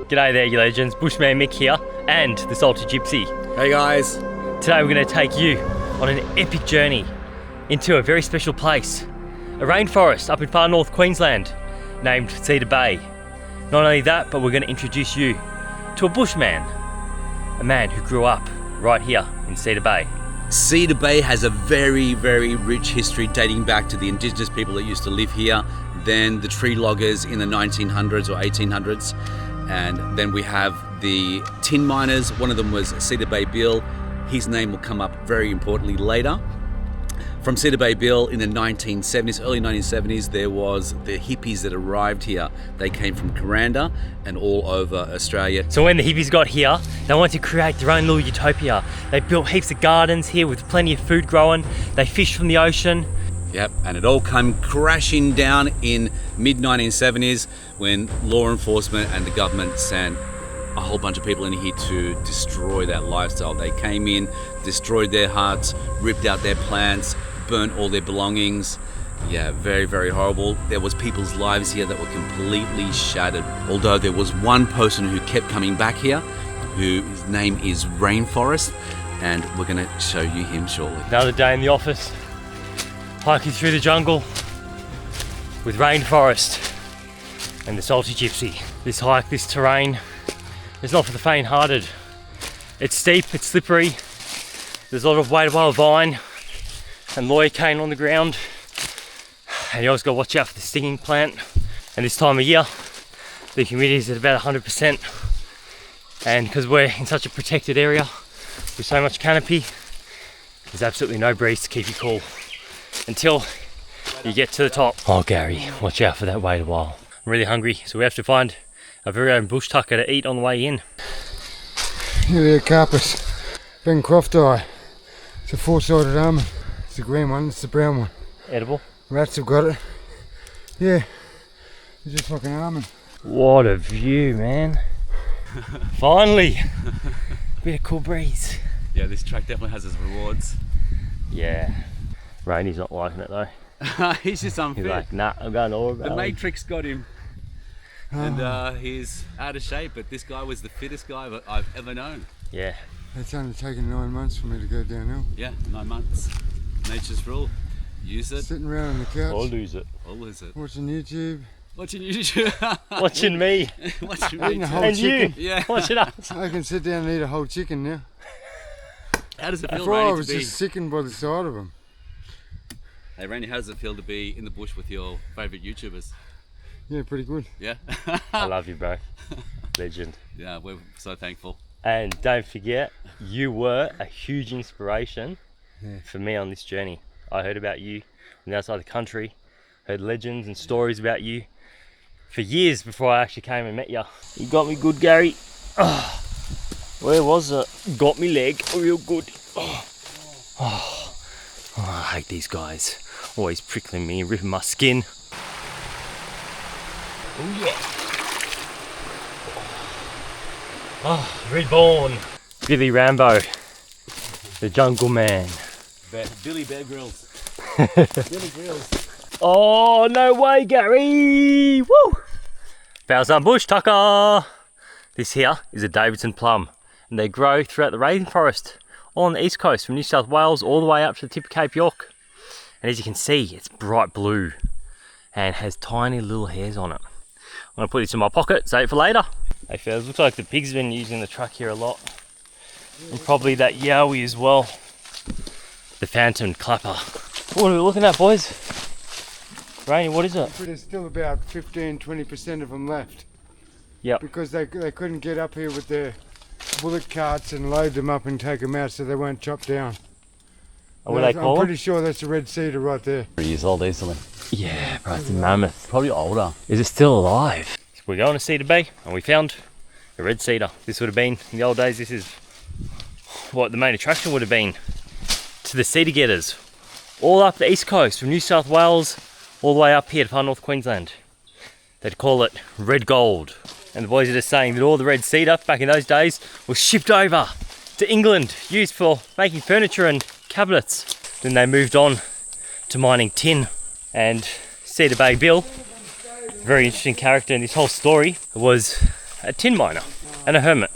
G'day there, you legends. Bushman Mick here, and the Salty Gypsy. Hey guys. Today we're going to take you on an epic journey into a very special place, a rainforest up in far north Queensland named Cedar Bay. Not only that, but we're going to introduce you to a bushman, a man who grew up right here in Cedar Bay. Cedar Bay has a very, very rich history dating back to the indigenous people that used to live here, then the tree loggers in the 1900s or 1800s, and then we have the tin miners. One of them was Cedar Bay Bill. His name will come up very importantly later. From Cedar Bay Bill in the 1970s, early 1970s, there was the hippies that arrived here. They came from Kuranda and all over Australia. So when the hippies got here, they wanted to create their own little utopia. They built heaps of gardens here with plenty of food growing. They fished from the ocean. Yep, and it all came crashing down in mid-1970s when law enforcement and the government sent a whole bunch of people in here to destroy that lifestyle. They came in, destroyed their huts, ripped out their plants, burnt all their belongings. Yeah, very, very horrible. There was people's lives here that were completely shattered. Although there was one person who kept coming back here, whose name is RAINFOREST, and we're gonna show you him shortly. Another day in the office, hiking through the jungle with RAINFOREST and the Salty Gypsy. This hike, this terrain, is not for the faint-hearted. It's steep, it's slippery. There's a lot of wait-a-while vine and lawyer cane on the ground, and you always got to watch out for the stinging plant. And this time of year, the humidity is at about 100%, and because we're in such a protected area with so much canopy, there's absolutely no breeze to keep you cool until you get to the top. Oh Gary, watch out for that wait a while. I'm really hungry, so we have to find our very own bush tucker to eat on the way in. Here, carpus, Ben Croft eye. It's a four-sided almond. It's the green one, it's the brown one. Edible? Rats have got it. Yeah, it's just like an almond. What a view, man. Finally, bit of cool breeze. Yeah, this track definitely has its rewards. Yeah, Rainy's not liking it though. He's just unfit. He's like, nah, I'm going all about The it. Matrix got him. And he's out of shape, but this guy was the fittest guy that I've ever known. Yeah. It's only taken 9 months for me to go downhill. Yeah, 9 months. Nature's rule. Use it Sitting around on the couch, Or lose it. or lose it. watching YouTube, Watching YouTube. Watching me. Watching eating a me. whole And chicken. you. Yeah. Watching us. I can sit down and eat a whole chicken now. How does it feel, Before I Rainy, was to be... just sickened by the sight of them. Hey, Rainy, how does it feel to be in the bush with your favourite YouTubers? Yeah, pretty good. Yeah? I love you, bro. Legend. Yeah, we're so thankful. And don't forget, you were a huge inspiration for me on this journey. I heard about you from the outside the country, heard legends and stories about you for years before I actually came and met you. You got me good, Gary. Oh, where was it? Got me leg real good. Oh, I hate these guys. Always prickling me and ripping my skin. Oh yeah. Oh, reborn. Billy Rambo, the jungle man. Billy Bear Grylls. Billy Grylls. Oh, no way, Gary! Woo! Found some bush tucker. This here is a Davidson plum, and they grow throughout the rainforest, all on the east coast, from New South Wales all the way up to the tip of Cape York. And as you can see, it's bright blue and has tiny little hairs on it. I'm gonna put this in my pocket, save it for later. Hey fellas, looks like the pig's been using the truck here a lot. And probably that yowie as well. The phantom clapper. What are we looking at, boys? Rainy, what is it? There's still about 15-20% of them left. Yep. Because they couldn't get up here with their bullock carts and load them up and take them out, so they weren't chopped down. And what they call I'm them? pretty sure that's a red cedar right there. 3 years old easily. Yeah, bro, it's a mammoth. Probably older. Is it still alive? We're going to Cedar Bay and we found a red cedar. This would have been, in the old days, this is what the main attraction would have been to the cedar getters. All up the east coast, from New South Wales all the way up here to far north Queensland. They'd call it red gold. And the boys are just saying that all the red cedar back in those days was shipped over to England, used for making furniture and cabinets. Then they moved on to mining tin. And Cedar Bay Bill, very interesting character in this whole story, was a tin miner and a hermit.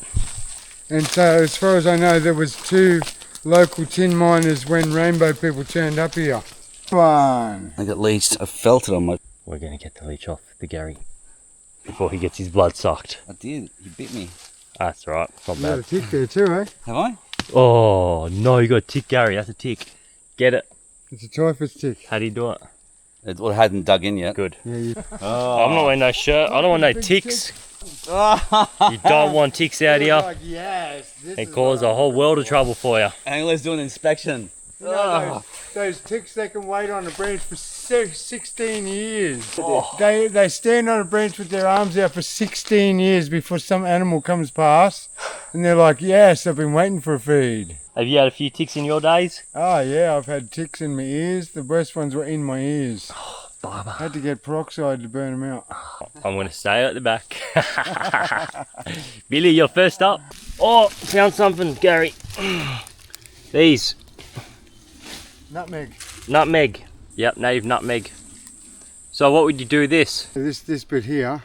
And so, as far as I know, there was 2 local tin miners when rainbow people turned up here. One. I got leached. I felt it on my... We're going to get the leech off the Gary before he gets his blood sucked. I did. He bit me. That's right. It's not You got bad. a tick there too, eh? Have I? Oh, no, you got a tick, Gary. That's a tick. Get it. It's a typhus tick. How do you do it? It hadn't dug in yet. Good. Yeah, you... I'm not wearing no shirt. I don't want no ticks. You don't want ticks out here. Like, yes, this It is causes a whole world of trouble for you. Hang on, let's do an inspection. You know, those ticks, they can wait on a branch for 16 years. Oh. They stand on a branch with their arms out for 16 years before some animal comes past. And they're like, yes, I've been waiting for a feed. Have you had a few ticks in your days? Oh yeah, I've had ticks in my ears. The worst ones were in my ears. Baba. I had to get peroxide to burn them out. I'm going to stay at the back. Billy, you're first up. Oh, found something, Gary. These. Nutmeg. Nutmeg. Yep, native nutmeg. So what would you do with this? So this bit here,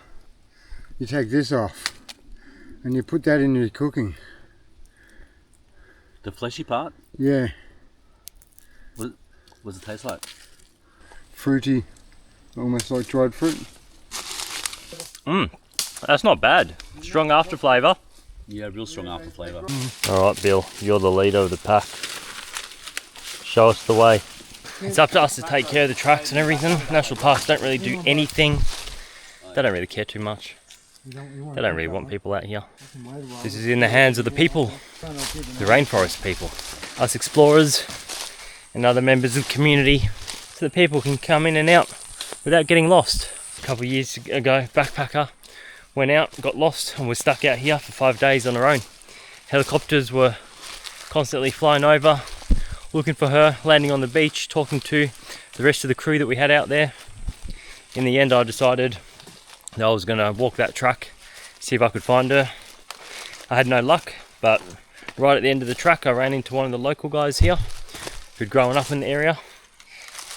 you take this off and you put that in your cooking. The fleshy part? Yeah, What does it taste like? fruity, almost like dried fruit. That's not bad. Strong after flavour. Yeah, real strong after flavour. Alright, Bill, you're the leader of the pack. Show us the way. It's up to us to take care of the tracks and everything. National parks don't really do anything. They don't really care too much. They don't really want people out here. This is in the hands of the people, the rainforest people. Us explorers and other members of the community, so that people can come in and out without getting lost. A couple of years ago, backpacker went out, got lost, and was stuck out here for 5 days on her own. Helicopters were constantly flying over, looking for her, landing on the beach, talking to the rest of the crew that we had out there. In the end, I decided that I was going to walk that track, see if I could find her. I had no luck, but right at the end of the track, I ran into one of the local guys here who'd grown up in the area,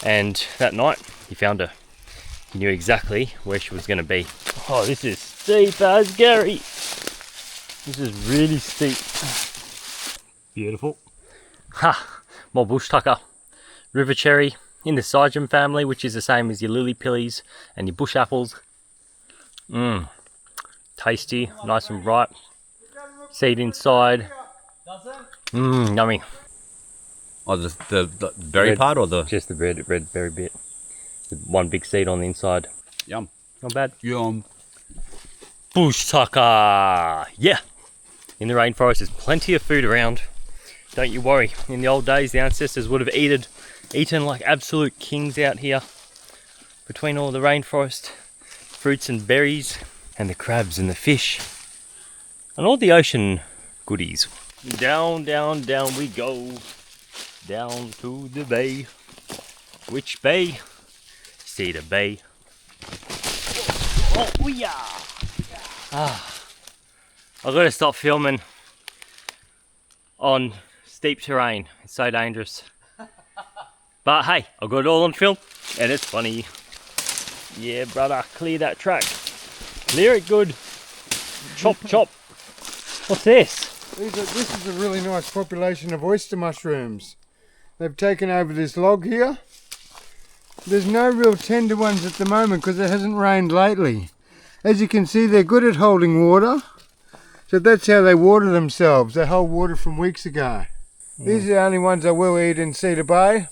and that night he found her. He knew exactly where she was going to be. Oh, this is steep as Gary. This is really steep. Beautiful. Ha! More bush tucker. River cherry in the Sygem family, which is the same as your lily pillies and your bush apples. Tasty, nice and ripe. Seed inside. Yummy. Oh, the berry Red. part or the... Just the red berry bit. With one big seed on the inside. Yum. Not bad. Yum. Bush tucker. Yeah. In the rainforest, there's plenty of food around. Don't you worry. In the old days, the ancestors would have eaten like absolute kings out here. Between all the rainforest fruits and berries, and the crabs and the fish, and all the ocean goodies. Down, down, down we go. Down to the bay. Which bay? Cedar Bay. Oh, yeah. I've got to stop filming on steep terrain. It's so dangerous. But hey, I've got it all on film, and it's funny. Yeah, brother, clear that track. Clear it good. Chop, chop. What's this? This is a really nice population of oyster mushrooms. They've taken over this log here. There's no real tender ones at the moment because it hasn't rained lately. As you can see, they're good at holding water. So that's how they water themselves. They hold water from weeks ago. These are the only ones I will eat in Cedar Bay.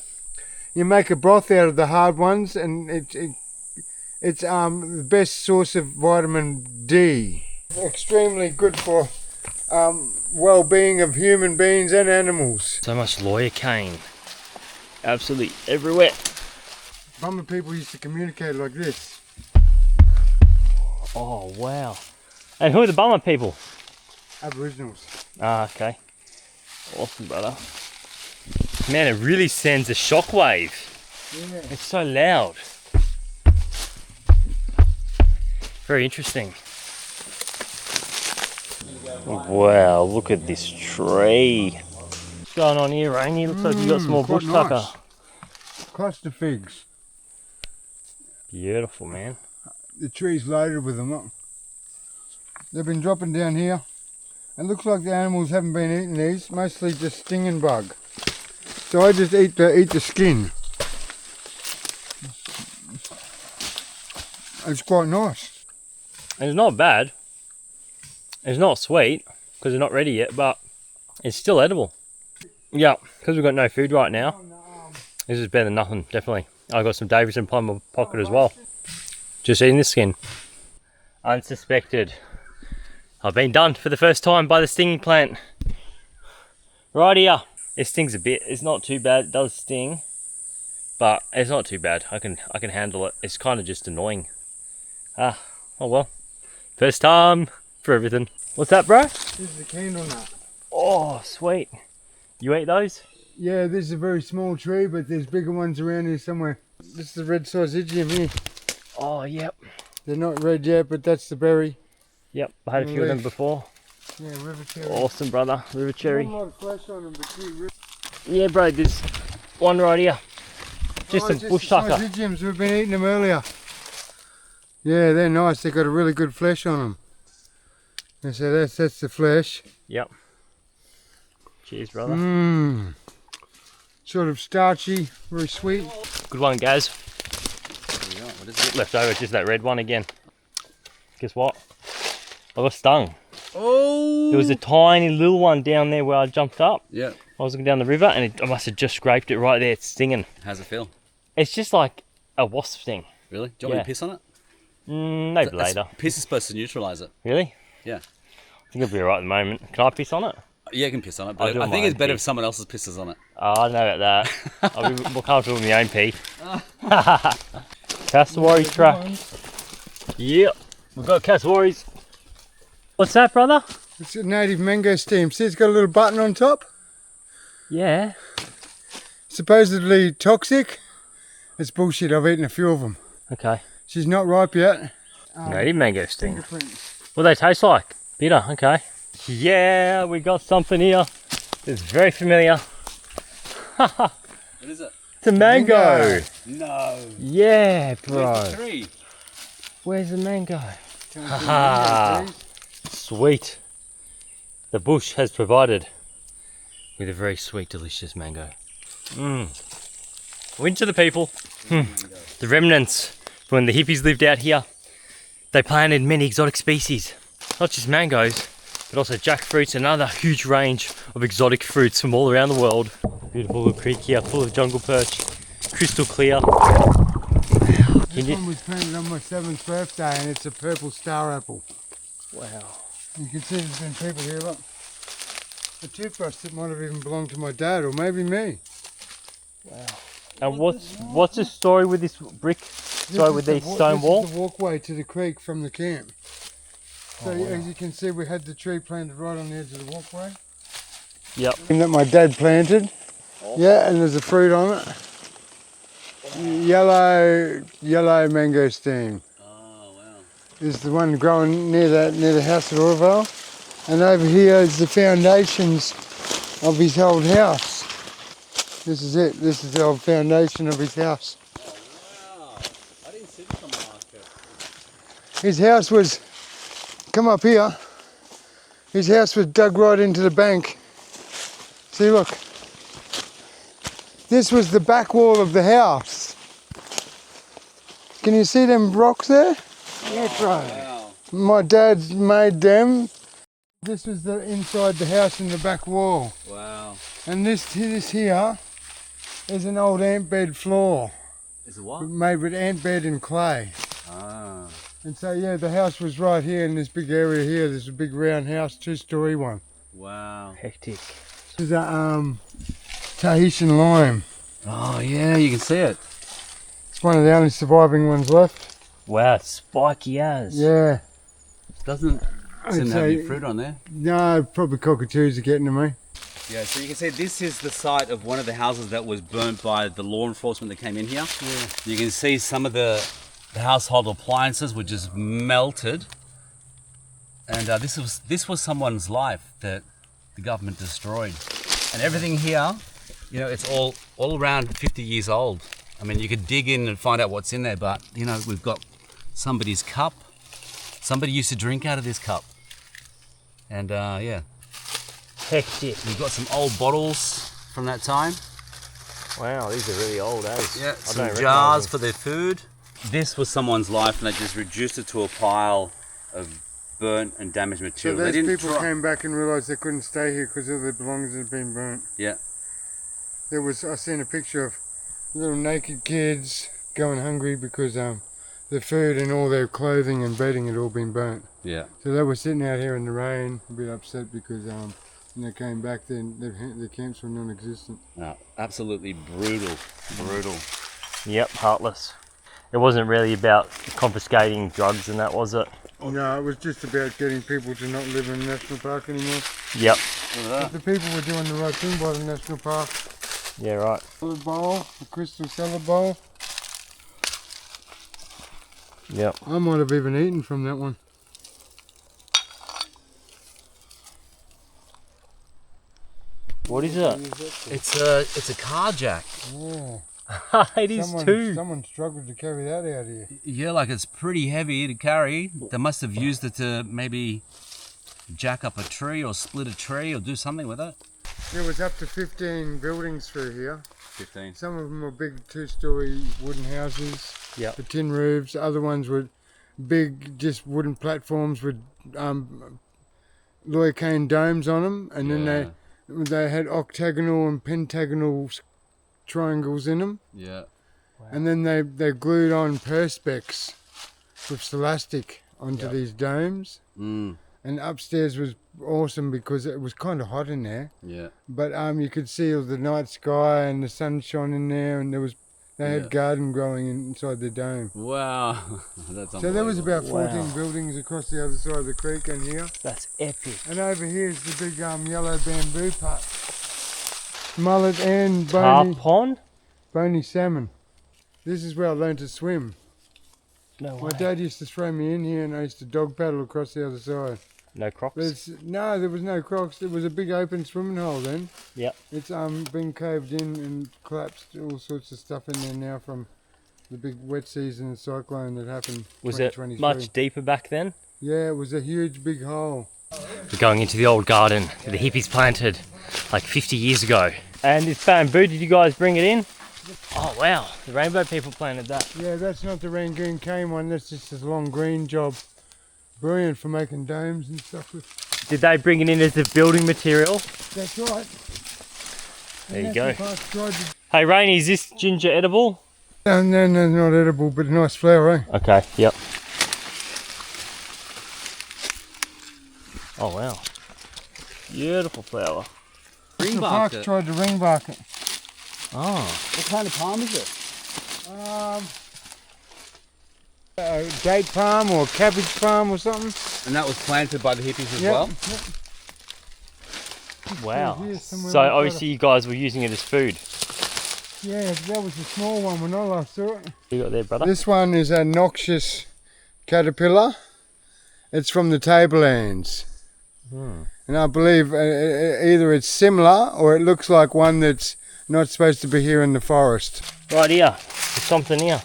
You make a broth out of the hard ones, and it's the best source of vitamin D. Extremely good for well-being of human beings and animals. So much lawyer cane. Absolutely everywhere. Bummer people used to communicate like this. Oh, wow. And who are the bummer people? Aboriginals. Ah, okay. Awesome, brother. Man, it really sends a shockwave. Yeah. It's so loud. Very interesting. Wow, look at this tree. What's going on here, Rainy? Looks like you got some more quite bush tucker. nice. Cluster figs. Beautiful, man. The tree's loaded with them. Look. They've been dropping down here. It looks like the animals haven't been eating these, mostly just stinging bug. So I just eat the skin. It's quite nice. And it's not bad. It's not sweet because they're not ready yet, but it's still edible. Yeah, because we've got no food right now. This is better than nothing, definitely. I got some Davidson pie in my pocket as well. Just eating this skin. Unsuspected. I've been done for the first time by the stinging plant. Right here. It stings a bit. It's not too bad. It does sting, but it's not too bad. I can handle it. It's kind of just annoying. Oh well. First time for everything. What's that, bro? This is a candle nut. Oh, sweet. You eat those? Yeah, this is a very small tree, but there's bigger ones around here somewhere. This is the red syzygium here. Oh, yep. They're not red yet, but that's the berry. Yep, I had a few of them before. Yeah, river cherry. Awesome, brother. River cherry. Not a lot of flesh on them, but gee, Yeah, bro, there's one right here. Just some bush tucker. Syzygiums, we've been eating them earlier. Yeah, they're nice. They've got a really good flesh on them. And so that's the flesh. Yep. Cheers, brother. Mmm. Sort of starchy, very sweet. Good one, Gaz. What is it? Left over, just that red one again. Guess what? I got stung. Oh! There was a tiny little one down there where I jumped up. Yeah. I was looking down the river and I must have just scraped it right there. It's stinging. How's it feel? It's just like a wasp sting. Really? Do you want me to piss on it? Maybe later. Piss is supposed to neutralise it. Really? Yeah. I think it'll be alright at the moment. Can I piss on it? Yeah, you can piss on it, I'll but do I think my it's own better pee. if someone else's pisses on it. Oh, I don't know about that. I'll be more comfortable with my own pee. Cassowary track. Yep, we've got cassowaries. What's that, brother? It's a native mangosteen. See, it's got a little button on top. Yeah. Supposedly toxic. It's bullshit. I've eaten a few of them. Okay. She's not ripe yet. Native mangosteen. Fingerprints. What do they taste like? Bitter, okay. Yeah, we got something here. It's very familiar. What is it? It's a mango. No. Yeah, bro. Where's the tree? Where's the mango? Can't Haha. see mango trees. Sweet. The bush has provided with a very sweet, delicious mango. Winter the people. The remnants from when the hippies lived out here. They planted many exotic species. Not just mangoes, but also jackfruits and another huge range of exotic fruits from all around the world. Beautiful little creek here, full of jungle perch, crystal clear. This one was planted on my 7th birthday and it's a purple star apple. Wow. You can see there's been people here, look. A toothbrush that might have even belonged to my dad or maybe me. Wow. And what's the story with this brick? Sorry, with the stone wall? This is the walkway to the creek from the camp. So as you can see, we had the tree planted right on the edge of the walkway. Yep. That my dad planted. Yeah, and there's a fruit on it. Yellow mangosteen. Oh, wow. Is the one growing near the house at Orville. And over here is the foundations of his old house. This is it. This is the old foundation of his house. Oh, wow. I didn't see this on the market. His house was, come up here, his house was dug right into the bank. See, look. This was the back wall of the house. Can you see them rocks there? Yeah, right. Wow. My dad's made them. This was the inside the house in the back wall. Wow. And this here is an old ant bed floor. Is it what? Made with ant bed and clay. Ah. And so yeah, the house was right here in this big area here. There's a big round house, 2-story one. Wow. Hectic. This is a Tahitian lime. Oh, yeah, you can see it. It's one of the only surviving ones left. Wow, it's spiky as. Yeah. Doesn't seem to have any fruit on there. No, probably cockatoos are getting to me. Yeah, so you can see this is the site of one of the houses that was burnt by the law enforcement that came in here. Yeah. You can see some of the household appliances were just melted. And this was someone's life that the government destroyed. And everything here, you know, it's all around 50 years old. I mean, you could dig in and find out what's in there, but, you know, we've got somebody's cup. Somebody used to drink out of this cup. And yeah, Hectic. we've got some old bottles from that time. Wow, these are really old, eh? Yeah, I some don't recognise jars them. for their food. This was someone's life, and they just reduced it to a pile of burnt and damaged So material. those They didn't people came back and realised they couldn't stay here because all their belongings had been burnt. Yeah, I seen a picture of little naked kids going hungry because the food and all their clothing and bedding had all been burnt. yeah. So they were sitting out here in the rain, a bit upset because when they came back, then their camps were non-existent. No, absolutely brutal, brutal. Yep, heartless. It wasn't really about confiscating drugs and that, was it? No, it was just about getting people to not live in the national park anymore. Yep. But the people were doing the right thing by the national park. Yeah, right. Salad bowl, the crystal salad bowl. Yep. I might have even eaten from that one. What is it? It's a car jack. Yeah. It is too. Someone struggled to carry that out here. Yeah, like it's pretty heavy to carry. They must have used it to maybe jack up a tree or split a tree or do something with it. There was up to 15 buildings through here. 15. Some of them were big 2-story wooden houses. Yep. The tin roofs. Other ones were big, just wooden platforms with lawyer cane domes on them, and then they had octagonal and pentagonal triangles in them, Yeah. and then they glued on perspex with celastic onto these domes. Mm. And upstairs was awesome because it was kind of hot in there, Yeah. but you could see all the night sky and the sun shone in there, and they had garden growing inside the dome. Wow. That's So there was about 14 Wow. buildings across the other side of the creek and here. That's epic. And over here is the big yellow bamboo putt. Mullet and Harpon? bony salmon. This is where I learned to swim. No way. My dad used to throw me in here and I used to dog paddle across the other side. No crocs? No, there was no crocs. It was a big open swimming hole then. Yep. It's been caved in and collapsed. All sorts of stuff in there now from the big wet season and cyclone that happened. Was it 2023. much deeper back then? Yeah, it was a huge big hole. We're going into the old garden that the hippies planted like 50 years ago. And this bamboo, did you guys bring it in? Oh wow, the rainbow people planted that. Yeah, that's not the Rangoon cane one. That's just a long green job. Brilliant for making domes and stuff with. Did they bring it in as the building material? That's right. There you go. National Park's tried to- Hey Rainey, is this ginger edible? No, not edible, but a nice flower, eh? Okay, yep. Oh wow. Beautiful flower. National Park's tried to ring bark it. Oh. What kind of palm is it? Date palm or cabbage palm or something. And that was planted by the hippies as Yep, well? yep. Wow. Here somewhere So we've got obviously you guys were using it as food. Yeah, that was a small one when I last saw it. You got there, brother? This one is a noxious caterpillar. It's from the tablelands. And I believe either it's similar or it looks like one that's not supposed to be here in the forest. Right here. There's something here.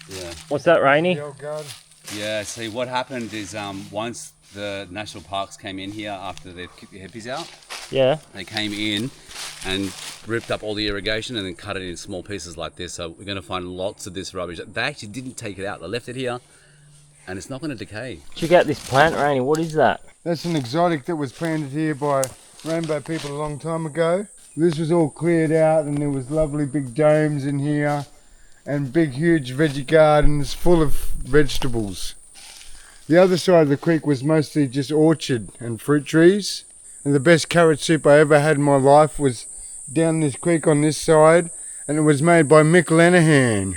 Yeah. What's that, Rainey? The old garden. Yeah, see what happened is once the national parks came in here after they've kicked the hippies out, Yeah. they came in and ripped up all the irrigation and then cut it in small pieces like this. So we're going to find lots of this rubbish. They actually didn't take it out. They left it here and it's not going to decay. Check out this plant, Rainey. What is that? That's an exotic that was planted here by rainbow people a long time ago. This was all cleared out and there was lovely big domes in here and big huge veggie gardens full of vegetables. The other side of the creek was mostly just orchard and fruit trees. And the best carrot soup I ever had in my life was down this creek on this side, and it was made by Mick Lenehan.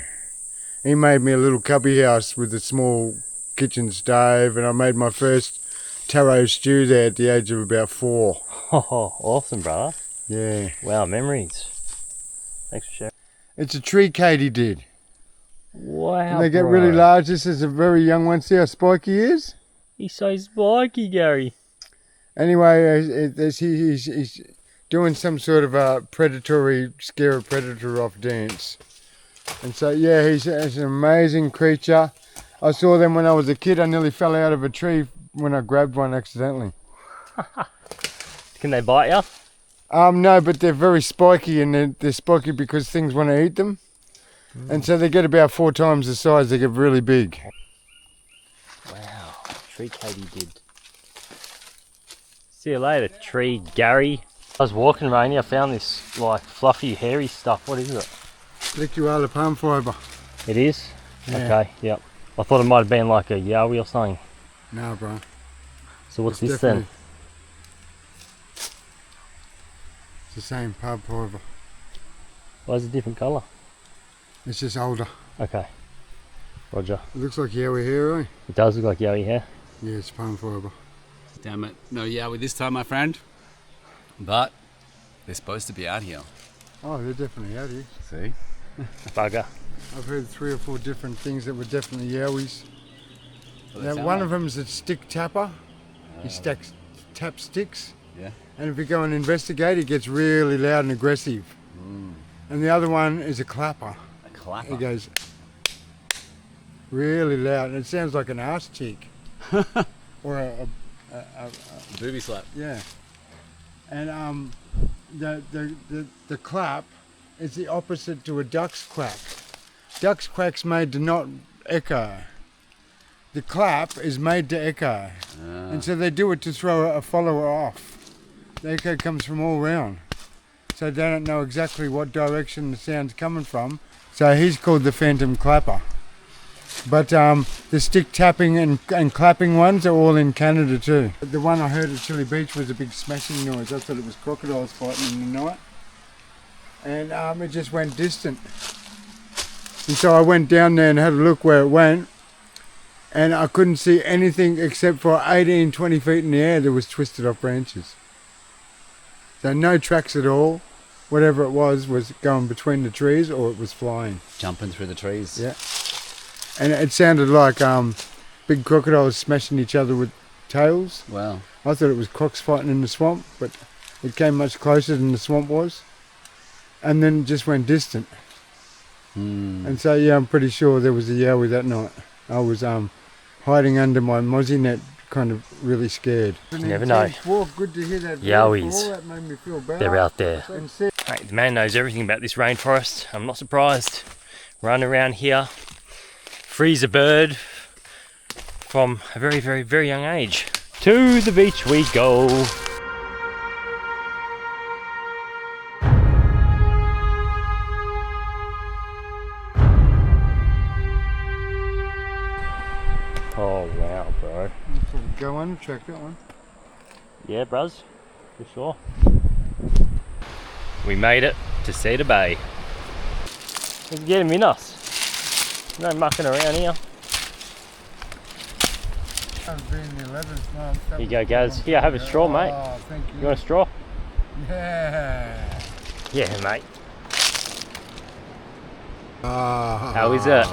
He made me a little cubby house with a small kitchen stove, and I made my first taro stew there at the age of about 4. Oh, awesome, brother. Yeah. Wow, memories. Thanks for sharing. It's a tree Kate he did. Wow, And they get bro. really large. This is a very young one. See how spiky he is? He's so spiky, Gary. Anyway, he's doing some sort of a predatory, scare a predator off dance. And so, yeah, he's an amazing creature. I saw them when I was a kid. I nearly fell out of a tree when I grabbed one accidentally. Can they bite you? No, but they're very spiky, and they're spiky because things want to eat them. And so they get about 4 times the size. They get really big. Wow, tree Katie did. See you later, tree Gary. I was walking, Rainy, I found this like fluffy, hairy stuff. What is it? Licuala palm fibre. It is? Yeah. Okay, yep. I thought it might have been like a yowie or something. No, bro. So what's It's this then? It's the same palm fibre. Why is it a different colour? It's just older. Okay, roger. It looks like yowie hair, eh? It does look like yowie hair. Yeah, it's palm fibre. Damn it. No yowie this time, my friend. But they're supposed to be out here. Oh, they're definitely out here. See? Bugger. I've heard 3 or 4 different things that were definitely yowies. What do they Now, sound one like? of them's a stick tapper. He taps sticks. Yeah. And if you go and investigate, he gets really loud and aggressive. And the other one is a clapper. A clapper. He goes really loud, and it sounds like an arse cheek. Or a Booby slap. yeah. And the clap is the opposite to a duck's quack. Duck's quack's made to not echo. The clap is made to echo. And so they do it to throw a follower off. The echo comes from all round. So they don't know exactly what direction the sound's coming from. So he's called the phantom clapper. But the stick tapping and clapping ones are all in Canada too. The one I heard at Chili Beach was a big smashing noise. I thought it was crocodiles fighting in the night. And it just went distant. And so I went down there and had a look where it went. And I couldn't see anything except for 18, 20 feet in the air that was twisted off branches. So no tracks at all. Whatever it was going between the trees or it was flying. Jumping through the trees. Yeah. And it sounded like big crocodiles smashing each other with tails. Wow. I thought it was crocs fighting in the swamp, but it came much closer than the swamp was. And then it just went distant. And so, yeah, I'm pretty sure there was a yowie that night. I was hiding under my mozzie net, kind of really scared. You never know. Walk, good to hear that. Yowies. That made me feel bad. They're out there. And see, Mate, the man knows everything about this rainforest. I'm not surprised. Run around here, freeze a bird from a very, very, very young age. To the beach we go. Oh wow, bro. go on, check that one. Yeah, bruz, for sure. We made it to Cedar Bay. Let's get him in us. No mucking around here. I've been the 11th month. Here you go, Gaz. Here, have a straw, mate. Oh, thank you. You want a straw? Yeah. Yeah, mate. How is it?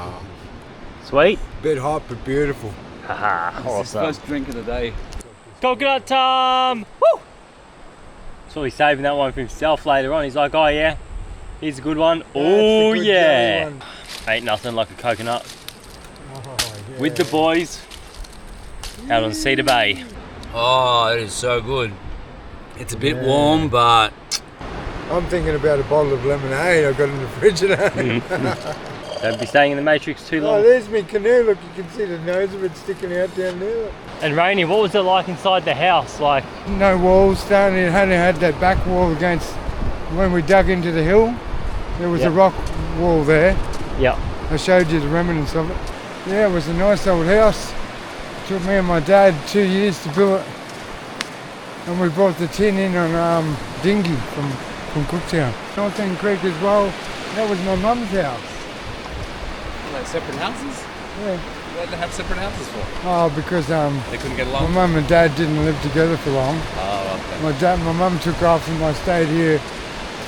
Sweet? Bit hot but beautiful. Haha, awesome. First drink of the day. Coconut time! Woo! So he's saving that one for himself later on. He's like, oh yeah, here's a good one. Oh That's a good yeah! one. Ain't nothing like a coconut. Oh, yeah. With the boys out on Cedar Bay. Oh, it is so good. It's a bit warm, but I'm thinking about a bottle of lemonade I've got in the fridge at home. Don't be staying in the Matrix too Oh, long. there's me canoe. Look, you can see the nose of it sticking out down there. And Rainy, what was it like inside the house? Like, No walls down. It only had that back wall against. When we dug into the hill, there was Yep. a rock wall there. yeah, I showed you the remnants of it. Yeah, it was a nice old house. It took me and my dad 2 years to build it. And we brought the tin in on dinghy from Cooktown. North End Creek as well. That was my mum's house. like separate houses. Yeah. What did they have separate houses for? Oh, because They couldn't get my along. mum and dad didn't live together for long. Oh, okay. My mum took off and I stayed here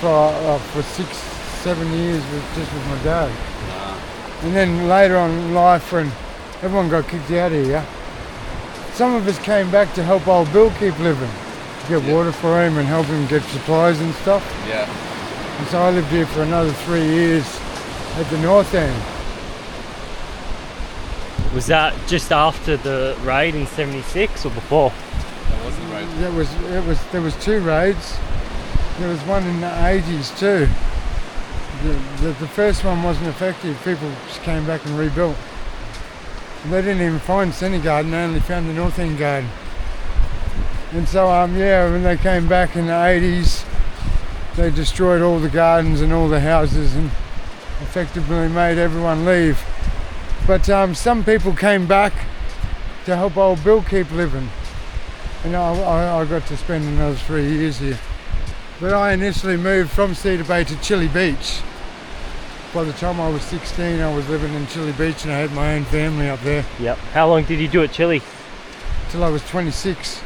for 6, 7 years just with my dad. And then later on in life, when everyone got kicked out of here, some of us came back to help old Bill keep living, get water for him and help him get supplies and stuff. Yeah. And so I lived here for another 3 years at the north end. Was that just after the raid in '76 or before? That wasn't right. There was 2 raids. There was one in the 80s too. The first one wasn't effective. People just came back and rebuilt. They didn't even find Senny Garden, they only found the North End Garden. And so yeah, when they came back in the 80s, they destroyed all the gardens and all the houses and effectively made everyone leave. But some people came back to help old Bill keep living. And I got to spend another 3 years here. But I initially moved from Cedar Bay to Chili Beach. By the time I was 16, I was living in Chili Beach and I had my own family up there. Yep. How long did you do at Chili? Till I was 26.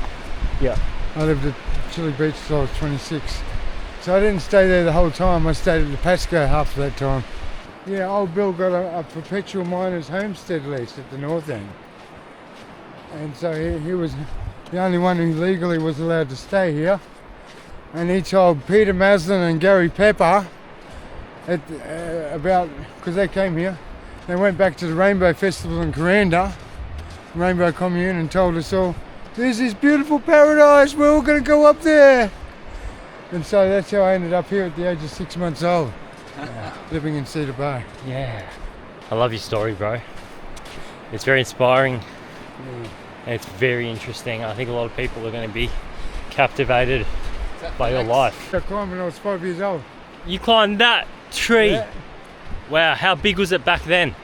Yeah. I lived at Chili Beach till I was 26. So I didn't stay there the whole time. I stayed at the Pasco half of that time. Yeah, old Bill got a perpetual miners homestead lease at the North End. And so he was the only one who legally was allowed to stay here. And he told Peter Maslin and Gary Pepper because they came here, they went back to the Rainbow Festival in Kuranda, Rainbow Commune, and told us all, "There's this beautiful paradise, we're all going to go up there." And so that's how I ended up here at the age of 6 months old, living in Cedar Bay. Yeah. I love your story, bro. It's very inspiring and it's very interesting. I think a lot of people are going to be captivated by your life. I climbed when I was 5 years old. You climbed that tree? Yeah. Wow, how big was it back then?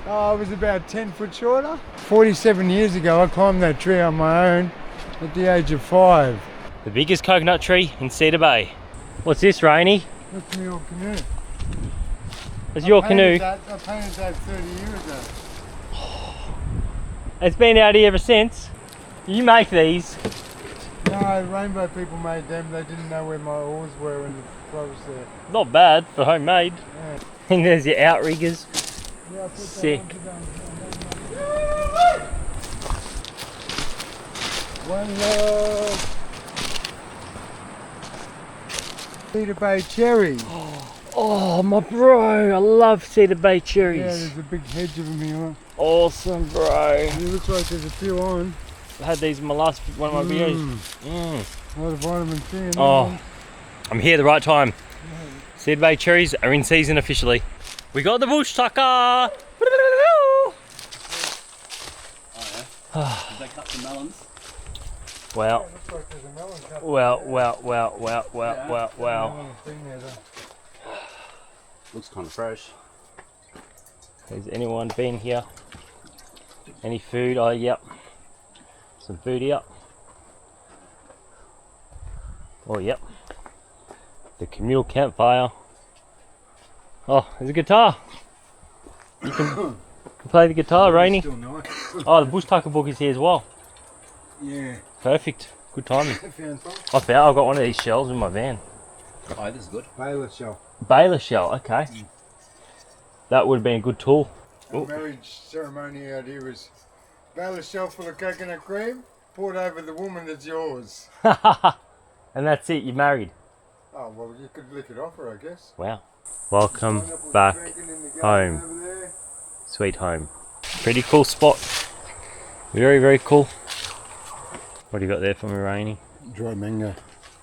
I was about 10 foot shorter. 47 years ago I climbed that tree on my own at the age of 5. The biggest coconut tree in Cedar Bay. What's this, Rainy? That's my old canoe. That's your canoe? I painted that 30 years ago. It's been out here ever since. You make these? No, Rainbow people made them. They didn't know where my oars were when the float was there. Not bad for homemade. Yeah. And there's your outriggers. Yeah, I put that Sick. onto them. One love. Cedar Bay cherry. Oh, my bro, I love Cedar Bay Yeah, cherries. there's a big hedge of them here. Awesome, bro. It looks like there's a few on. I had these in my last one of my videos. A lot of vitamin C in them. Oh, I'm here the right time. Cedar Bay cherries are in season officially. We got the bush tucker. Oh yeah. Did they cut some melons? Wow. Looks like there's a melon cup. Wow. Melon thing there, though. Looks kind of fresh. Has anyone been here? Any food? Oh, yep. Some food here. Oh, yep. The communal campfire. Oh, there's a guitar. You can play the guitar, Rainy. Still nice. Oh, the bush tucker book is here as well. Yeah. Perfect. Good timing. Found some. I've got one of these shells in my van. Oh, this is good. Baylor shell. Baylor shell, okay. That would have been a good tool. The marriage ceremony out here is Baylor shell full of coconut cream, poured over the woman that's yours. And that's it, you're married. Oh, well, you could lick it off her, I guess. Wow. Welcome back home. Sweet home. Pretty cool spot. Very, very cool. What do you got there for me, Rainy? Dry mango.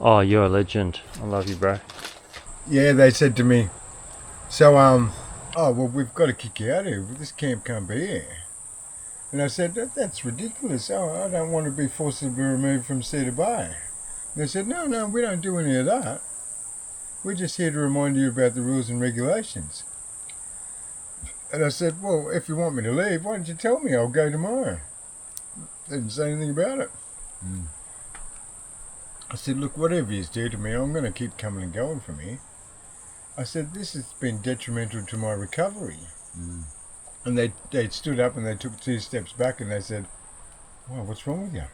Oh, you're a legend. I love you, bro. Yeah, they said to me, so, oh, well, we've got to kick you out of here. This camp can't be here. And I said, that's ridiculous. Oh, I don't want to be forcibly removed from Cedar Bay. And they said, no, we don't do any of that. We're just here to remind you about the rules and regulations. And I said, well, if you want me to leave, why don't you tell me? I'll go tomorrow. They didn't say anything about it. I said, look, whatever you do to me, I'm going to keep coming and going from here. I said, this has been detrimental to my recovery. And they stood up and they took 2 steps back and they said, well, what's wrong with you?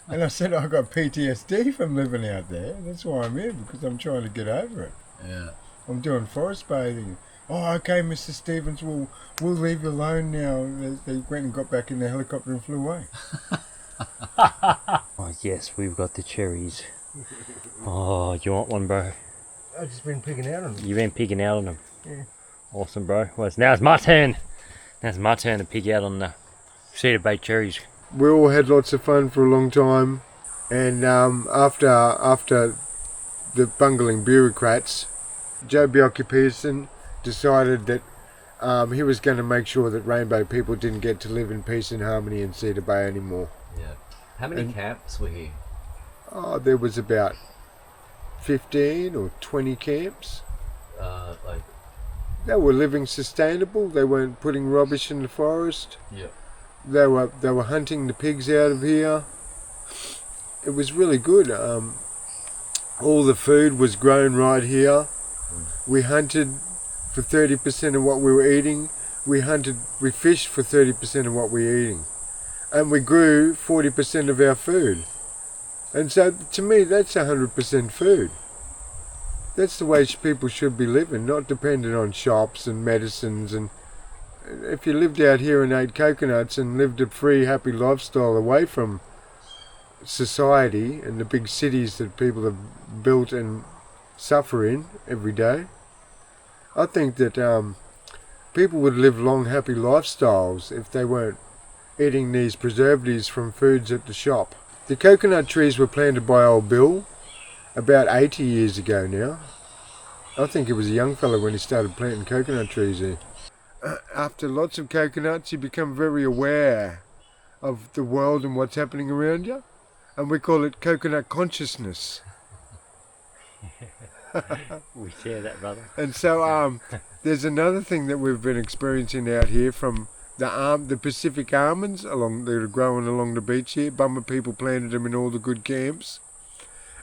And I said, I got PTSD from living out there. That's why I'm here, because I'm trying to get over it. Yeah. I'm doing forest bathing. Oh, okay, Mr. Stevens, we'll leave you alone now. They went and got back in the helicopter and flew away. Oh, yes, we've got the cherries. Oh, you want one, bro? I've just been picking out on them. You've been picking out on them. Yeah. Awesome, bro. Well, now it's my turn. Now it's my turn to pig out on the Cedar Bay cherries. We all had lots of fun for a long time, and after the bungling bureaucrats, Joe Bjelke-Peterson decided that he was going to make sure that rainbow people didn't get to live in peace and harmony in Cedar Bay anymore. Yeah. How many camps were here? Oh, there was about 15 or 20 camps. They were living sustainable. They weren't putting rubbish in the forest. Yeah. They were hunting the pigs out of here. It was really good. All the food was grown right here. We hunted for 30% of what we were eating. We fished for 30% of what we were eating. And we grew 40% of our food. And so to me, that's 100% food. That's the way people should be living, not dependent on shops and medicines. And if you lived out here and ate coconuts and lived a free, happy lifestyle away from society and the big cities that people have built and suffer in every day, I think that people would live long, happy lifestyles if they weren't eating these preservatives from foods at the shop. The coconut trees were planted by old Bill about 80 years ago now. I think he was a young fellow when he started planting coconut trees here. After lots of coconuts, you become very aware of the world and what's happening around you. And we call it coconut consciousness. We share that, brother. And so there's another thing that we've been experiencing out here from the Pacific almonds that are growing along the beach here. Bummer people planted them in all the good camps.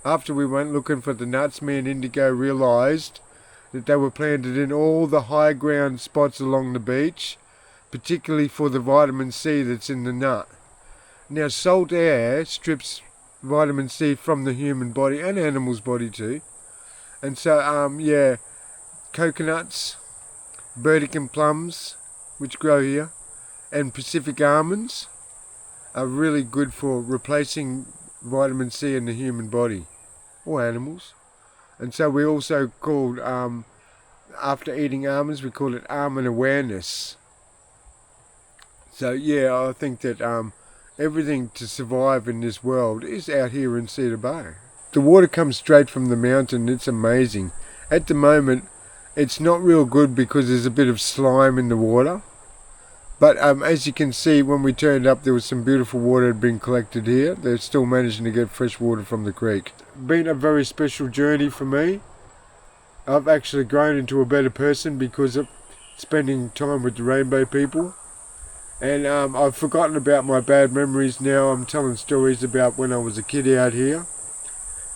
After we went looking for the nuts, me and Indigo realised that they were planted in all the high ground spots along the beach, particularly for the vitamin C that's in the nut. Now, salt air strips vitamin C from the human body and animal's body too. And so, coconuts, Burdekin plums, which grow here, and Pacific almonds are really good for replacing vitamin C in the human body or animals. And so we also called, after eating almonds, we call it almond awareness. So I think that everything to survive in this world is out here in Cedar Bay. The water comes straight from the mountain. It's amazing. At the moment, it's not real good because there's a bit of slime in the water. But as you can see, when we turned up, there was some beautiful water had been collected here. They're still managing to get fresh water from the creek. Been a very special journey for me. I've actually grown into a better person because of spending time with the rainbow people. And I've forgotten about my bad memories now. I'm telling stories about when I was a kid out here.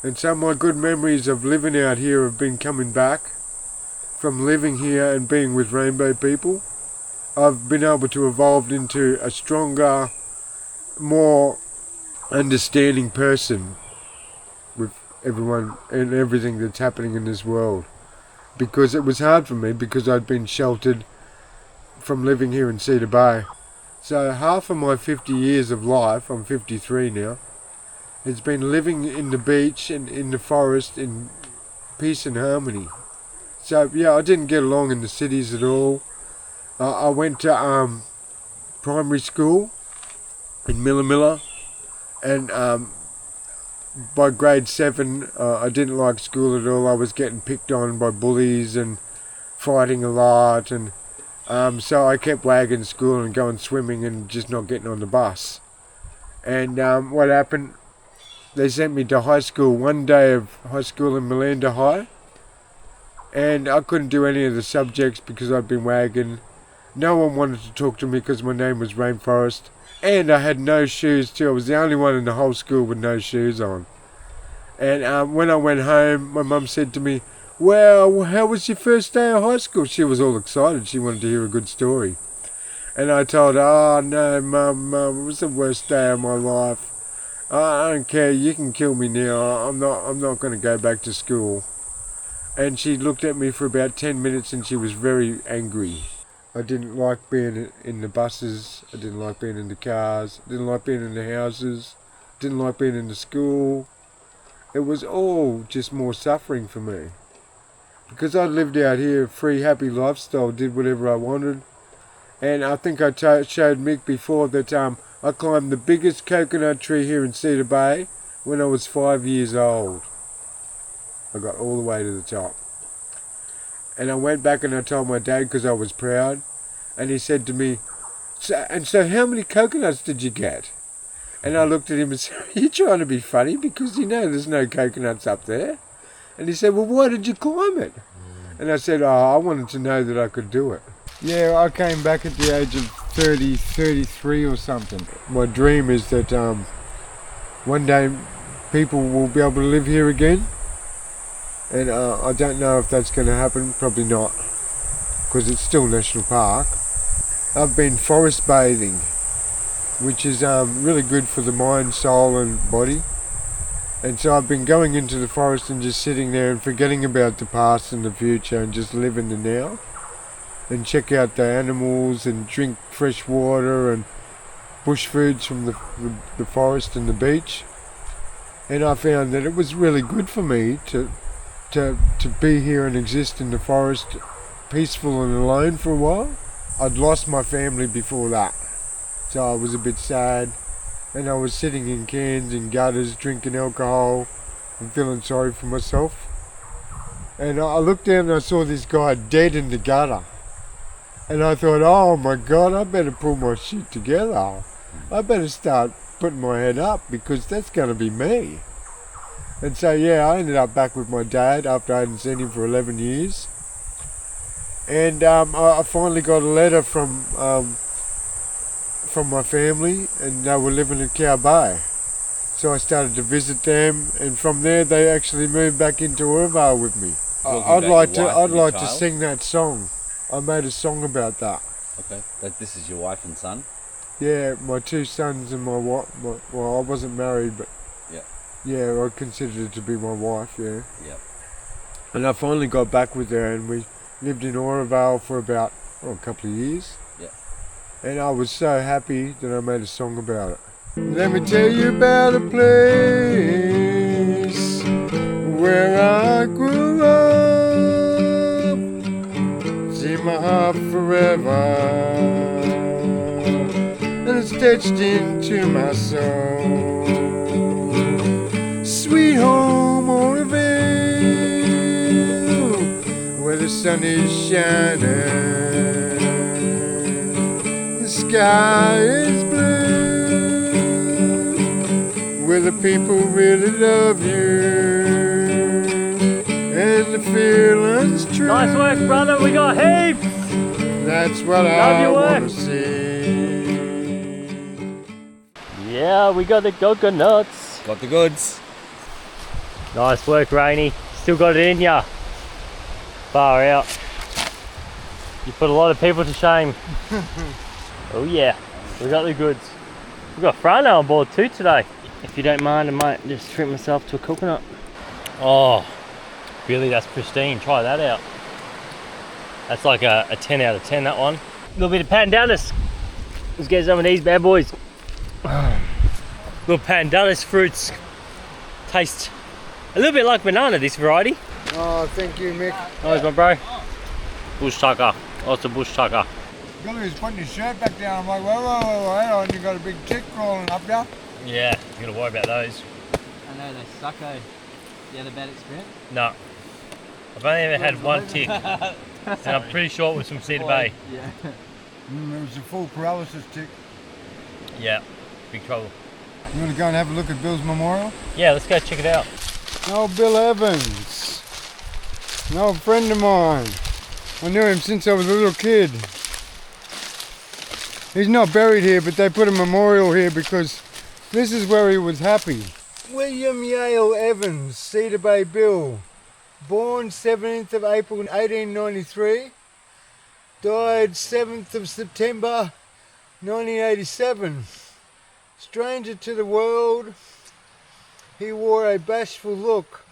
And so my good memories of living out here have been coming back from living here and being with rainbow people. I've been able to evolve into a stronger, more understanding person with everyone and everything that's happening in this world. Because it was hard for me because I'd been sheltered from living here in Cedar Bay. So half of my 50 years of life, I'm 53 now, has been living in the beach and in the forest in peace and harmony. So I didn't get along in the cities at all. I went to primary school in Millamilla, and by grade 7 I didn't like school at all. I was getting picked on by bullies and fighting a lot, and so I kept wagging school and going swimming and just not getting on the bus. And what happened, they sent me to high school, one day of high school in Melinda High, and I couldn't do any of the subjects because I'd been wagging. No one wanted to talk to me because my name was Rainforest, and I had no shoes too. I was the only one in the whole school with no shoes on. And when I went home, my mum said to me, "Well, how was your first day of high school?" She was all excited. She wanted to hear a good story. And I told her, "Oh no, Mum, it was the worst day of my life. I don't care. You can kill me now. I'm not going to go back to school." And she looked at me for about 10 minutes, and she was very angry. I didn't like being in the buses. I didn't like being in the cars. I didn't like being in the houses. Didn't like being in the school. It was all just more suffering for me. Because I lived out here a free, happy lifestyle, did whatever I wanted. And I think I showed Mick before that I climbed the biggest coconut tree here in Cedar Bay when I was 5 years old. I got all the way to the top. And I went back and I told my dad because I was proud. And he said to me, so how many coconuts did you get? And I looked at him and said, are you trying to be funny? Because you know there's no coconuts up there. And he said, well, why did you climb it? And I said, I wanted to know that I could do it. Yeah, I came back at the age of 30, 33 or something. My dream is that one day people will be able to live here again. And I don't know if that's going to happen, probably not, because it's still National Park. I've been forest bathing, which is really good for the mind, soul and body. And so I've been going into the forest and just sitting there and forgetting about the past and the future and just live in the now. And check out the animals and drink fresh water and bush foods from the forest and the beach. And I found that it was really good for me to be here and exist in the forest, peaceful and alone for a while. I'd lost my family before that, so I was a bit sad. And I was sitting in cans and gutters, drinking alcohol and feeling sorry for myself. And I looked down and I saw this guy dead in the gutter. And I thought, oh my God, I better pull my shit together. I better start putting my head up because that's going to be me. And so, yeah, I ended up back with my dad after I hadn't seen him for 11 years. And I finally got a letter from my family, and they were living in Cedar Bay. So I started to visit them, and from there they actually moved back into Orvale with me. I'd like to sing that song. I made a song about that. Okay, this is your wife and son? Yeah, my two sons and my wife. Well, I wasn't married, but yeah, I considered it to be my wife, yeah. Yeah. And I finally got back with her, and we lived in Orvale for about a couple of years. Yeah. And I was so happy that I made a song about it. Let me tell you about a place where I grew up. It's in my heart forever, and it's stitched into my soul. Sweet home Orvale, where the sun is shining, the sky is blue, where the people really love you, and the feeling's true. Nice work, brother. We got heaps. That's what I want to see. Yeah, we got the coconuts. Got the goods. Nice work, Rainy. Still got it in ya. Far out. You put a lot of people to shame. Oh yeah, we got the goods. We got Frano on board too today. If you don't mind, I might just treat myself to a coconut. Oh, really, that's pristine. Try that out. That's like a 10 out of 10, that one. A little bit of pandanus. Let's get some of these bad boys. Little pandanus fruits. Taste a little bit like banana, this variety. Oh, thank you, Mick. Nice, my bro. Bush tucker. Lots of bush tucker. Billy's putting his shirt back down. I'm like, whoa, hang on, you got a big tick crawling up there. Yeah, you gotta worry about those. I know they suck, eh? You had a bad experience? No. I've only ever had one tick. And I'm pretty sure it was from Cedar Bay. Yeah. It was a full paralysis tick. Yeah, big trouble. You want to go and have a look at Bill's memorial? Yeah, let's go check it out. Oh, Bill Evans. An old friend of mine. I knew him since I was a little kid. He's not buried here, but they put a memorial here because this is where he was happy. William Yale Evans, Cedar Bay Bill. Born 17th of April 1893. Died 7th of September 1987. Stranger to the world, he wore a bashful look.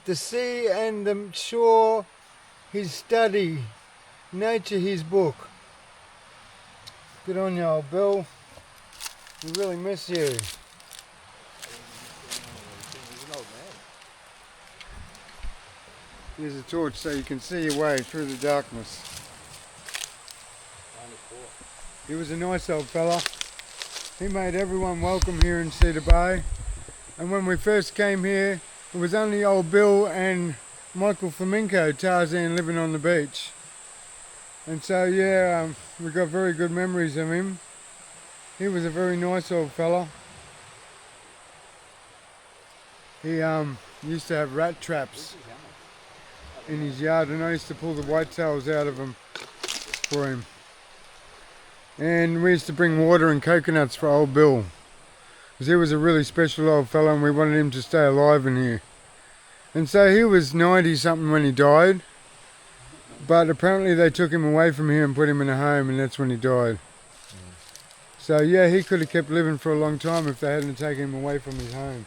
The sea and the shore, his study. Nature, his book. Good on you, old Bill. We really miss you. Here's a torch so you can see your way through the darkness. He was a nice old fella. He made everyone welcome here in Cedar Bay. And when we first came here, it was only old Bill and Michael Flamenco, Tarzan, living on the beach. And so yeah, we got very good memories of him. He was a very nice old fella. He used to have rat traps in his yard, and I used to pull the whitetails out of them for him. And we used to bring water and coconuts for old Bill, because he was a really special old fellow and we wanted him to stay alive in here. And so he was 90 something when he died, but apparently they took him away from here and put him in a home, and that's when he died. So yeah, he could have kept living for a long time if they hadn't taken him away from his home.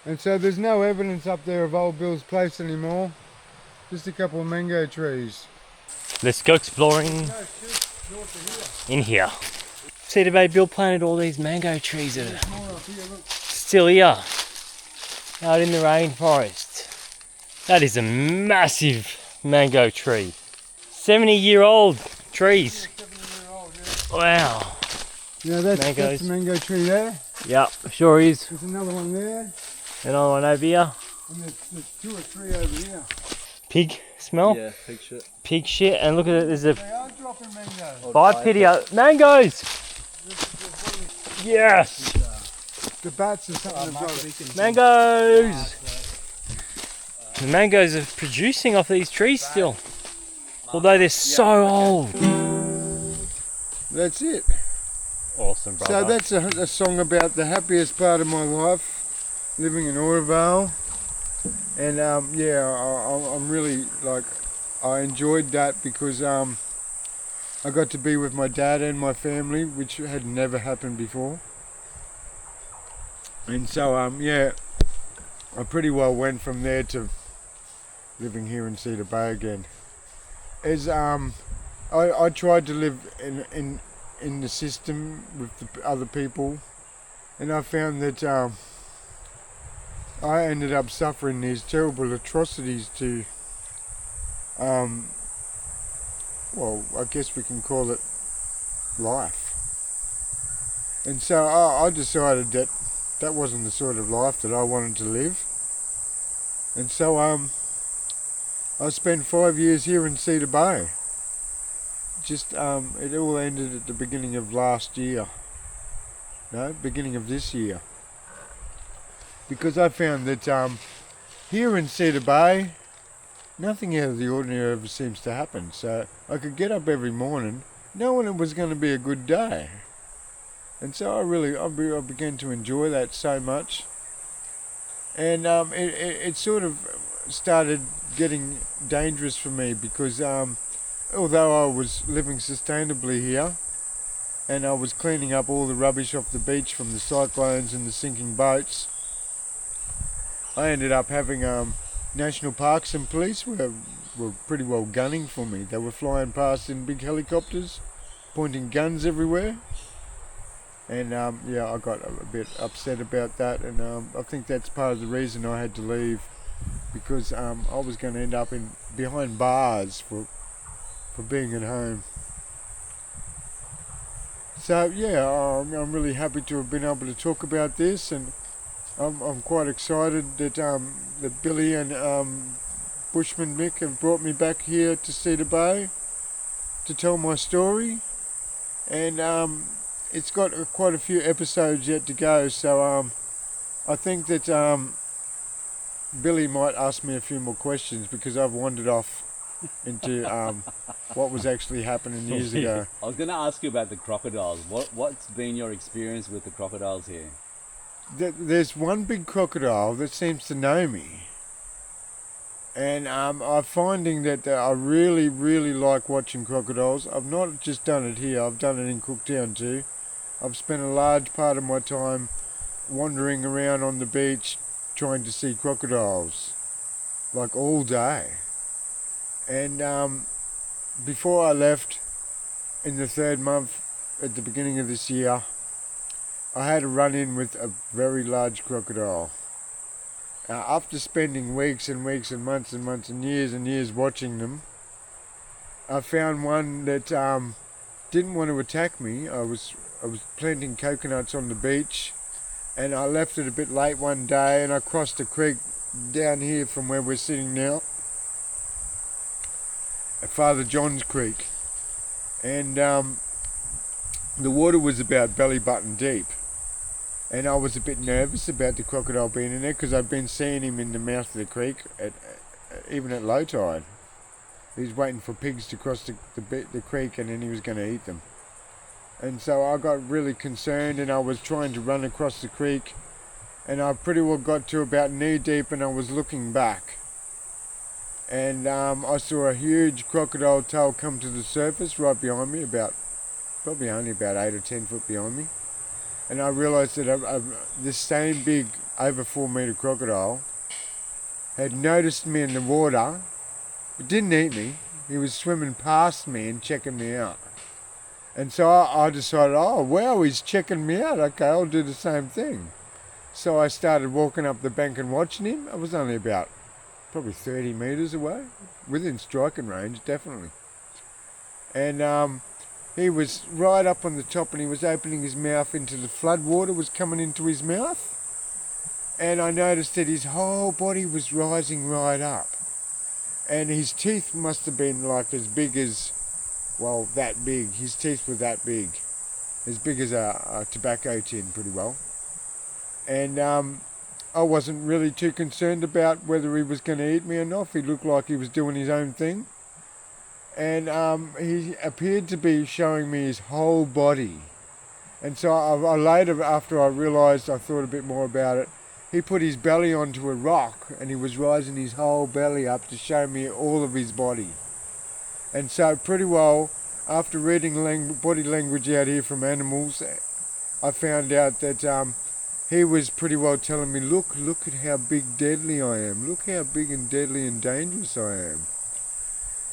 And so there's no evidence up there of old Bill's place anymore, just a couple of mango trees. Let's go exploring in here. Cedar Bay Bill planted all these mango trees that are still here, out in the rainforest. That is a massive mango tree. 70-year-old trees. Wow. Yeah, that's the mango tree there. Yep, sure is. There's another one there. Another one over here. And there's 2 or 3 over here. Pig smell? Yeah, pig shit. Pig shit, and look at it, there's a They are dropping mangoes. biped mangoes! Yes! The bats or something have got Mangoes! The mangoes are producing off these trees still, although they're so old. That's it. Awesome, brother. So that's a song about the happiest part of my life, living in Oroville. And yeah, I'm really I enjoyed that because I got to be with my dad and my family, which had never happened before. And so yeah, I pretty well went from there to living here in Cedar Bay again. As I tried to live in the system with the other people, and I found that I ended up suffering these terrible atrocities to, well, I guess we can call it life. And so I decided that that wasn't the sort of life that I wanted to live. And so I spent 5 years here in Cedar Bay. Just, it all ended at the beginning of last year. No, beginning of this year. Because I found that here in Cedar Bay, nothing out of the ordinary ever seems to happen. So I could get up every morning knowing it was going to be a good day. And so I began to enjoy that so much. And it sort of started getting dangerous for me because although I was living sustainably here and I was cleaning up all the rubbish off the beach from the cyclones and the sinking boats, I ended up having national parks and police were pretty well gunning for me. They were flying past in big helicopters, pointing guns everywhere. And yeah, I got a bit upset about that, and I think that's part of the reason I had to leave, because I was going to end up behind bars for being at home. So yeah, I'm really happy to have been able to talk about this, and I'm quite excited that Billy and Bushman Mick have brought me back here to Cedar Bay to tell my story, and it's got quite a few episodes yet to go, so I think that Billy might ask me a few more questions because I've wandered off into what was actually happening years ago. I was going to ask you about the crocodiles. What's been your experience with the crocodiles here? There's one big crocodile that seems to know me, and I'm finding that I really, really like watching crocodiles. I've not just done it here, I've done it in Cooktown too. I've spent a large part of my time wandering around on the beach trying to see crocodiles, like all day. And before I left in the 3rd month at the beginning of this year, I had a run-in with a very large crocodile. After spending weeks and weeks and months and years watching them, I found one that didn't want to attack me. I was planting coconuts on the beach, and I left it a bit late one day, and I crossed a creek down here from where we're sitting now, at Father John's Creek, and the water was about belly button deep, and I was a bit nervous about the crocodile being in there because I'd been seeing him in the mouth of the creek even at low tide. He was waiting for pigs to cross the creek, and then he was going to eat them. And so I got really concerned, and I was trying to run across the creek, and I pretty well got to about knee deep, and I was looking back, and I saw a huge crocodile tail come to the surface right behind me, probably only about 8 or 10 foot behind me. And I realised that this same big, over 4 metre crocodile had noticed me in the water, but didn't eat me. He was swimming past me and checking me out. And so I decided, oh wow, he's checking me out. Okay, I'll do the same thing. So I started walking up the bank and watching him. I was only about probably 30 metres away, within striking range, definitely. And he was right up on the top, and he was opening his mouth into the flood water was coming into his mouth. And I noticed that his whole body was rising right up. And his teeth must have been like as big as, well, that big. His teeth were that big. As big as a tobacco tin, pretty well. And I wasn't really too concerned about whether he was going to eat me or not. He looked like he was doing his own thing. And he appeared to be showing me his whole body. And so I later, after I realised, I thought a bit more about it, he put his belly onto a rock, and he was rising his whole belly up to show me all of his body. And so pretty well, after reading body language out here from animals, I found out that he was pretty well telling me, look at how big deadly I am. Look how big and deadly and dangerous I am.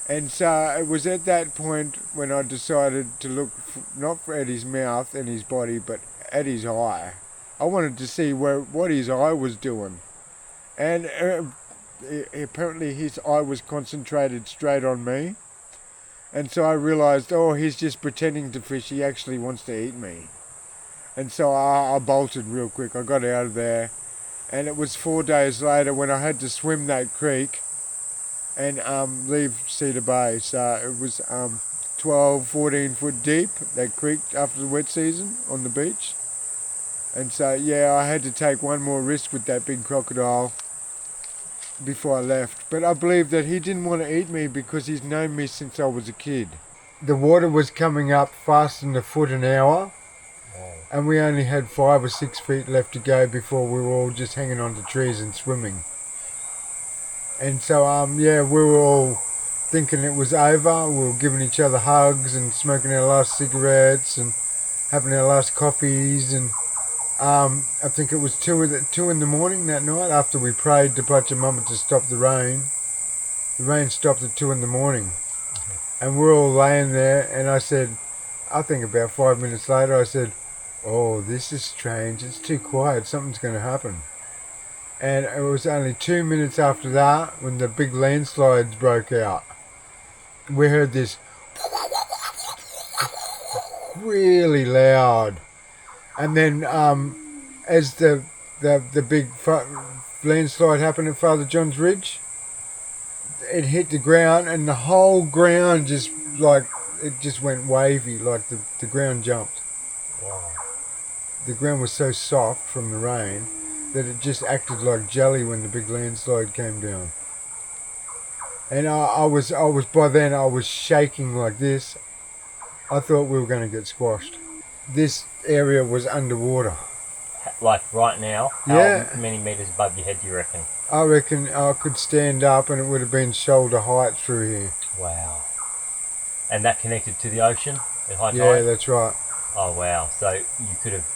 And so it was at that point when I decided to look not at his mouth and his body, but at his eye. I wanted to see what his eye was doing. And apparently his eye was concentrated straight on me. And so I realised, oh, he's just pretending to fish. He actually wants to eat me. And so I bolted real quick. I got out of there. And it was 4 days later when I had to swim that creek and leave Cedar Bay. So it was 12, 14 foot deep, that creek, after the wet season on the beach. And so, yeah, I had to take one more risk with that big crocodile before I left. But I believe that he didn't want to eat me because he's known me since I was a kid. The water was coming up faster than a foot an hour. Wow. And we only had 5 or 6 feet left to go before we were all just hanging onto trees and swimming. And so, yeah, we were all thinking it was over. We were giving each other hugs and smoking our last cigarettes and having our last coffees. And I think it was 2 in the morning that night after we prayed to Pachamama to stop the rain. The rain stopped at 2 in the morning. And we're all laying there, and I said, I think about 5 minutes later, I said, oh, this is strange. It's too quiet. Something's going to happen. And it was only 2 minutes after that when the big landslides broke out. We heard this really loud. And then as the big landslide happened at Father John's Ridge, it hit the ground, and the whole ground just went wavy, like the ground jumped. Wow. The ground was so soft from the rain that it just acted like jelly when the big landslide came down. And I was by then I was shaking like this. I thought we were going to get squashed. This area was underwater. Like right now? Yeah. How many metres above your head do you reckon? I reckon I could stand up and it would have been shoulder height through here. Wow. And that connected to the ocean at high tide? Yeah, that's right. Oh wow. So you could have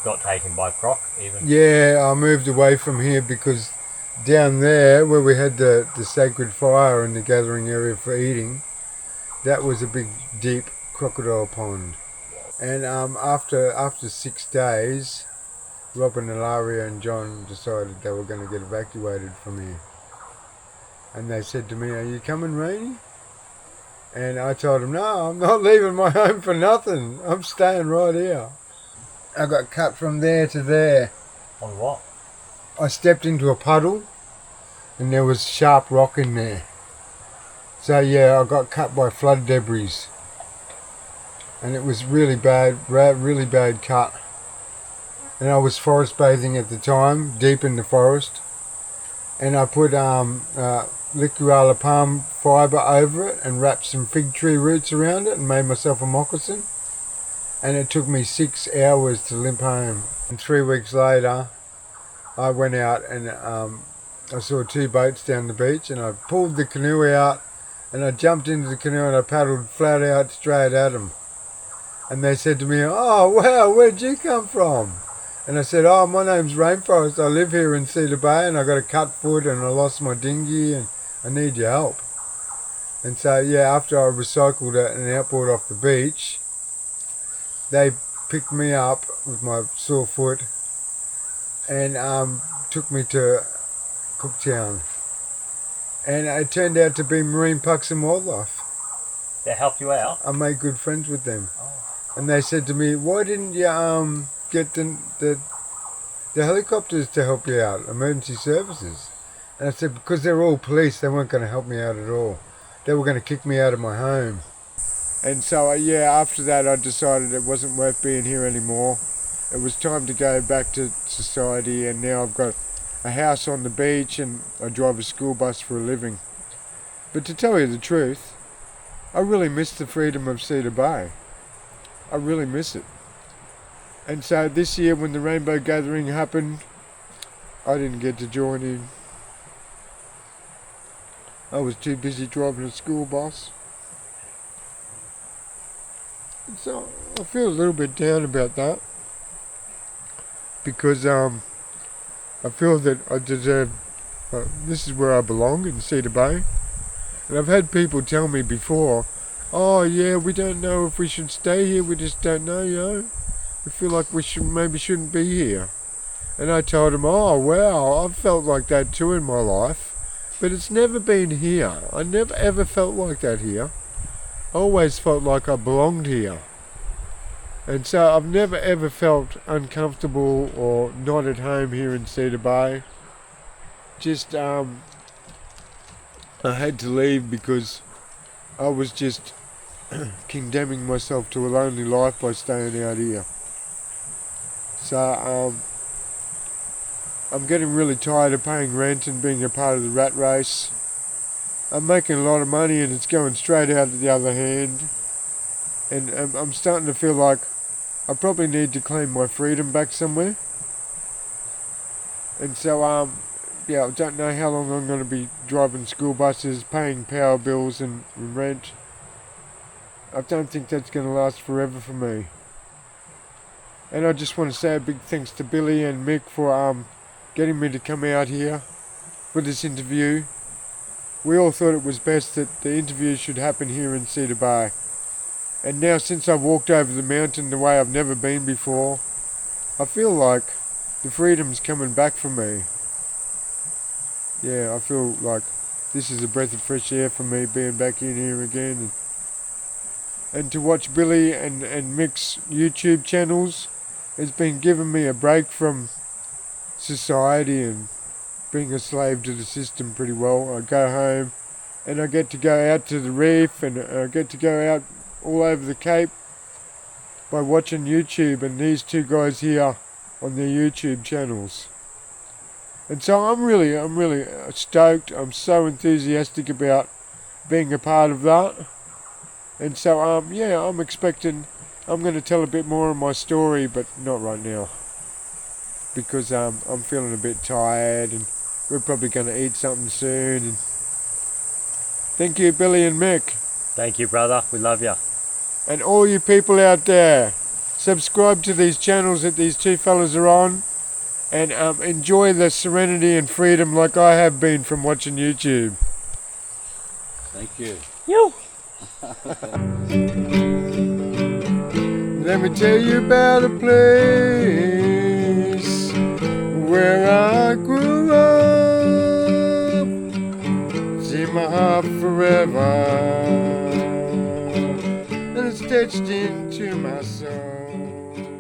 got taken by croc even? Yeah, I moved away from here because down there where we had the sacred fire and the gathering area for eating, that was a big deep crocodile pond. And after 6 days, Robin, Ilaria and John decided they were going to get evacuated from here. And they said to me, are you coming, Rainey? And I told him, no, I'm not leaving my home for nothing. I'm staying right here. I got cut from there to there. On what? I stepped into a puddle and there was sharp rock in there. So yeah, I got cut by flood debris. And it was really bad cut. And I was forest bathing at the time, deep in the forest. And I put liquid palm fibre over it and wrapped some fig tree roots around it and made myself a moccasin. And it took me 6 hours to limp home. And 3 weeks later, I went out and I saw 2 boats down the beach, and I pulled the canoe out and I jumped into the canoe and I paddled flat out straight at them. And they said to me, oh wow, where'd you come from? And I said, oh, my name's Rainforest. I live here in Cedar Bay and I got a cut foot and I lost my dinghy and I need your help. And so yeah, after I recycled it and outboard off the beach, they picked me up with my sore foot and took me to Cooktown. And it turned out to be Marine Parks and Wildlife. They helped you out? I made good friends with them. And they said to me, why didn't you get the helicopters to help you out, emergency services? And I said, because they're all police, they weren't going to help me out at all. They were going to kick me out of my home. And so, yeah, after that I decided it wasn't worth being here anymore. It was time to go back to society, and now I've got a house on the beach and I drive a school bus for a living. But to tell you the truth, I really miss the freedom of Cedar Bay. I really miss it. And so this year when the Rainbow Gathering happened, I didn't get to join in. I was too busy driving a school bus. And so I feel a little bit down about that, because I feel that I deserve, this is where I belong, in Cedar Bay. And I've had people tell me before, oh yeah, we don't know if we should stay here, we just don't know, you know. We feel like we maybe shouldn't be here. And I told them, oh wow, I've felt like that too in my life, but it's never been here. I never ever felt like that here. I always felt like I belonged here. And so I've never ever felt uncomfortable or not at home here in Cedar Bay. Just I had to leave because I was just condemning myself to a lonely life by staying out here. So I'm getting really tired of paying rent and being a part of the rat race. I'm making a lot of money and it's going straight out at the other hand. And I'm starting to feel like I probably need to claim my freedom back somewhere. And so yeah, I don't know how long I'm going to be driving school buses, paying power bills and rent. I don't think that's going to last forever for me. And I just want to say a big thanks to Billy and Mick for getting me to come out here for this interview. We all thought it was best that the interview should happen here in Cedar Bay. And now since I've walked over the mountain the way I've never been before, I feel like the freedom's coming back for me. Yeah, I feel like this is a breath of fresh air for me being back in here again. And to watch Billy and Mick's YouTube channels has been giving me a break from society and being a slave to the system pretty well. I go home and I get to go out to the reef and I get to go out all over the Cape by watching YouTube and these two guys here on their YouTube channels. And so I'm really stoked. I'm so enthusiastic about being a part of that. And so yeah, I'm expecting I'm going to tell a bit more of my story, but not right now, because I'm feeling a bit tired and we're probably going to eat something soon. And thank you, Billy and Mick. Thank you, brother. We love you. And all you people out there, subscribe to these channels that these two fellas are on, and enjoy the serenity and freedom like I have been from watching YouTube. Thank you. You. Let me tell you about a place where I grew up. See my heart forever. etched into my soul.